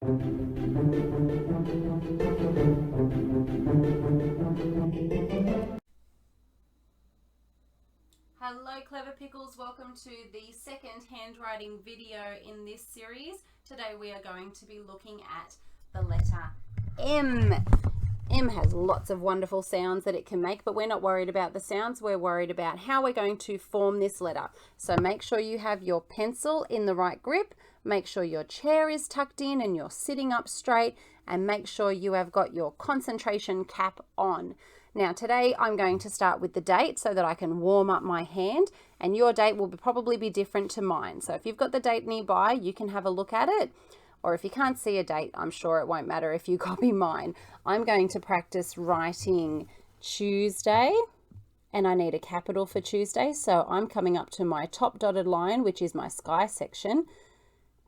Hello Clever Pickles, welcome to the second handwriting video in this series. Today we are going to be looking at the letter M. M has lots of wonderful sounds that it can make, but we're not worried about the sounds, we're worried about how we're going to form this letter. So make sure you have your pencil in the right grip, make sure your chair is tucked in and you're sitting up straight, and make sure you have got your concentration cap on. Now today I'm going to start with the date so that I can warm up my hand, and your date will probably be different to mine. So if you've got the date nearby, you can have a look at it. Or if you can't see a date, I'm sure it won't matter if you copy mine. I'm going to practice writing Tuesday, and I need a capital for Tuesday. So I'm coming up to my top dotted line, which is my sky section,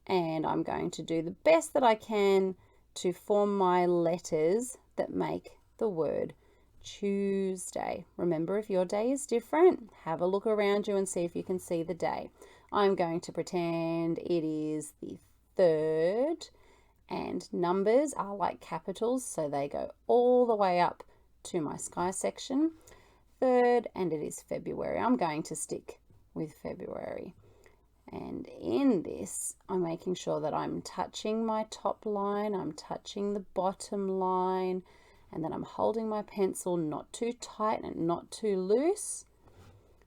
and I'm going to do the best that I can to form my letters that make the word Tuesday. Remember, if your day is different, have a look around you and see if you can see the day. I'm going to pretend it is the 3rd, and numbers are like capitals, so they go all the way up to my sky section. 3rd, and it is February. I'm going to stick with February. And in this, I'm making sure that I'm touching my top line, I'm touching the bottom line, and then I'm holding my pencil not too tight and not too loose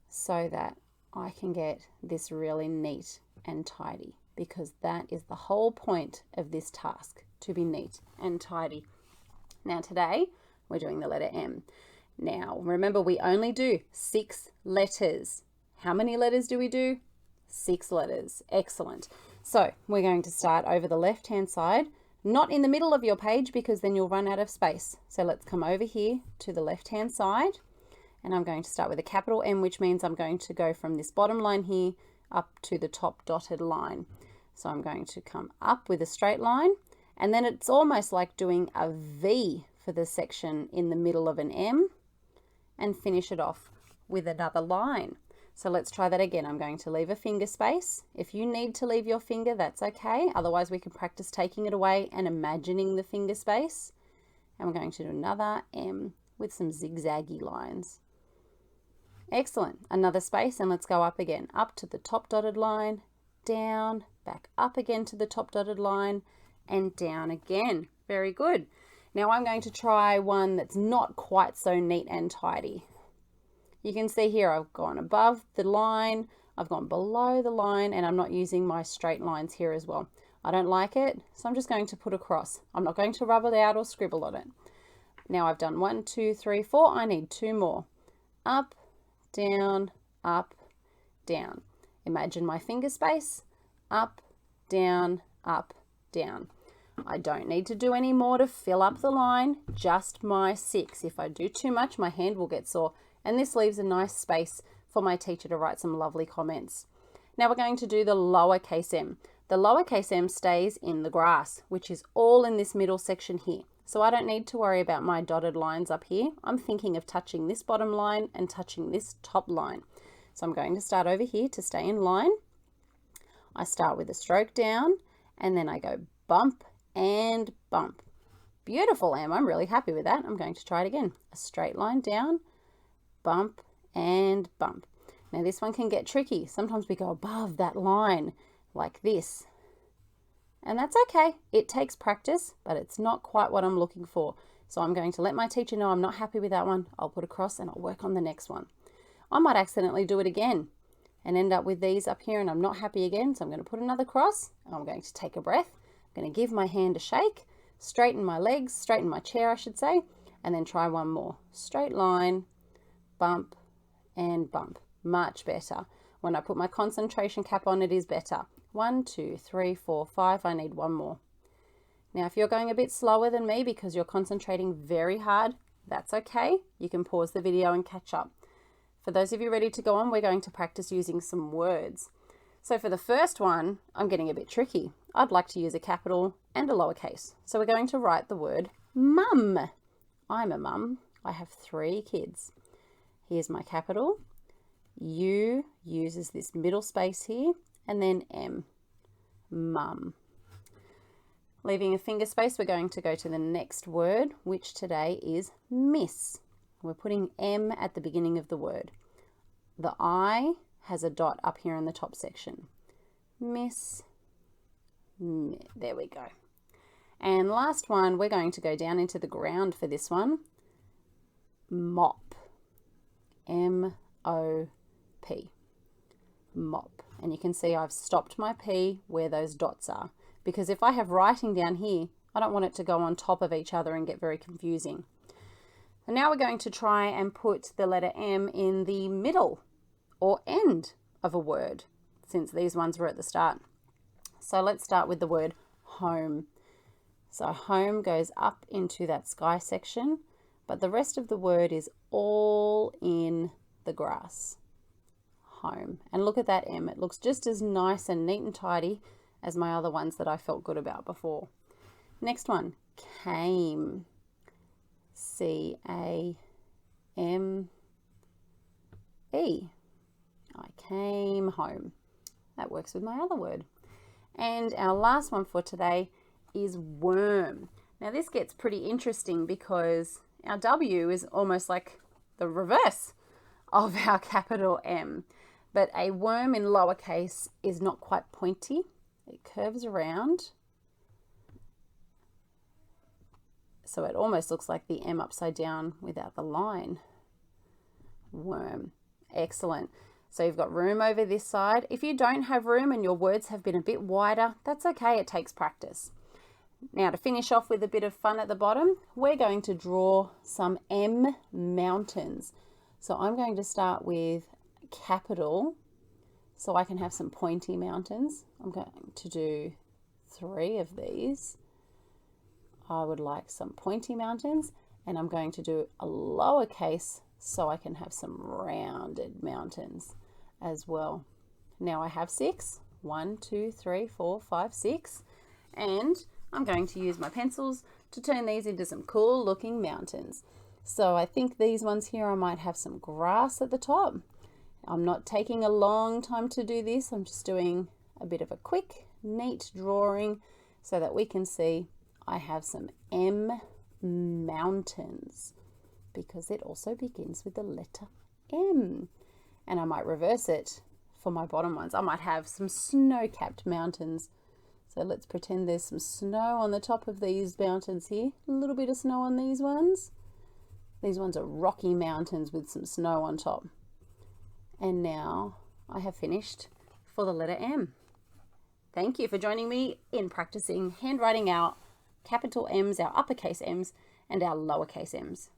so that I can get this really neat and tidy, because that is the whole point of this task, to be neat and tidy. Now today we're doing the letter M. Now remember, we only do 6 letters. How many letters do we do? 6 letters. Excellent. So we're going to start over the left hand side, not in the middle of your page because then you'll run out of space. So let's come over here to the left hand side, and I'm going to start with a capital M, which means I'm going to go from this bottom line here up to the top dotted line. So I'm going to come up with a straight line, and then it's almost like doing a V for the section in the middle of an M, and finish it off with another line. So let's try that again. I'm going to leave a finger space. If you need to leave your finger, that's okay. Otherwise, we can practice taking it away and imagining the finger space. And we're going to do another M with some zigzaggy lines. Excellent. Another space, and let's go up again. Up to the top dotted line, down, back up again to the top dotted line, and down again. Very good. Now I'm going to try one that's not quite so neat and tidy. You can see here I've gone above the line, I've gone below the line, and I'm not using my straight lines here as well. I don't like it, so I'm just going to put across. I'm not going to rub it out or scribble on it. Now I've done 1, 2, 3, 4. I need 2 more. Up, down, up, down. Imagine my finger space. Up, down, up, down. I don't need to do any more to fill up the line, just my 6. If I do too much, my hand will get sore. And this leaves a nice space for my teacher to write some lovely comments. Now we're going to do the lowercase m. The lowercase m stays in the grass, which is all in this middle section here. So I don't need to worry about my dotted lines up here. I'm thinking of touching this bottom line and touching this top line. So I'm going to start over here to stay in line. I start with a stroke down, and then I go bump and bump. Beautiful, Em. I'm really happy with that. I'm going to try it again. A straight line down, bump and bump. Now this one can get tricky. Sometimes we go above that line like this, and that's okay. It takes practice, but it's not quite what I'm looking for. So I'm going to let my teacher know I'm not happy with that one. I'll put a cross and I'll work on the next one. I might accidentally do it again and end up with these up here, and I'm not happy again. So I'm going to put another cross, and I'm going to take a breath. I'm going to give my hand a shake, straighten my legs, straighten my chair I should say, and then try one more. Straight line, bump and bump. Much better. When I put my concentration cap on, it is better. 1, 2, 3, 4, 5. I need one more. Now if you're going a bit slower than me because you're concentrating very hard, that's okay. You can pause the video and catch up. For those of you ready to go on, we're going to practice using some words. So for the first one, I'm getting a bit tricky. I'd like to use a capital and a lowercase. So we're going to write the word mum. I'm a mum. I have 3 kids. Here's my capital. U uses this middle space here, and then M. Mum. Leaving a finger space, we're going to go to the next word, which today is miss. We're putting M at the beginning of the word. The I has a dot up here in the top section. Miss. There we go. And last one, we're going to go down into the ground for this one. Mop. M-O-P. Mop. And you can see I've stopped my P where those dots are, because if I have writing down here, I don't want it to go on top of each other and get very confusing. And now we're going to try and put the letter M in the middle or end of a word, since these ones were at the start. So let's start with the word home. So home goes up into that sky section, but the rest of the word is all in the grass. Home. And look at that M. It looks just as nice and neat and tidy as my other ones that I felt good about before. Next one, came. C-A-M-E. I came home. That works with my other word. And our last one for today is worm. Now this gets pretty interesting because our W is almost like the reverse of our capital M. But a worm in lowercase is not quite pointy. It curves around. So it almost looks like the M upside down without the line. Worm. Excellent. So you've got room over this side. If you don't have room and your words have been a bit wider, that's okay. It takes practice. Now to finish off with a bit of fun at the bottom, we're going to draw some M mountains. So I'm going to start with capital so I can have some pointy mountains. I'm going to do 3 of these. I would like some pointy mountains, and I'm going to do a lowercase so I can have some rounded mountains as well. Now I have 6. 1, 2, 3, 4, 5, 6. And I'm going to use my pencils to turn these into some cool looking mountains. So I think these ones here, I might have some grass at the top. I'm not taking a long time to do this. I'm just doing a bit of a quick, neat drawing so that we can see I have some M mountains, because it also begins with the letter M. And I might reverse it for my bottom ones. I might have some snow-capped mountains. So let's pretend there's some snow on the top of these mountains here. A little bit of snow on these ones. These ones are rocky mountains with some snow on top. And now I have finished for the letter M. Thank you for joining me in practicing handwriting our capital M's, our uppercase M's, and our lowercase m's.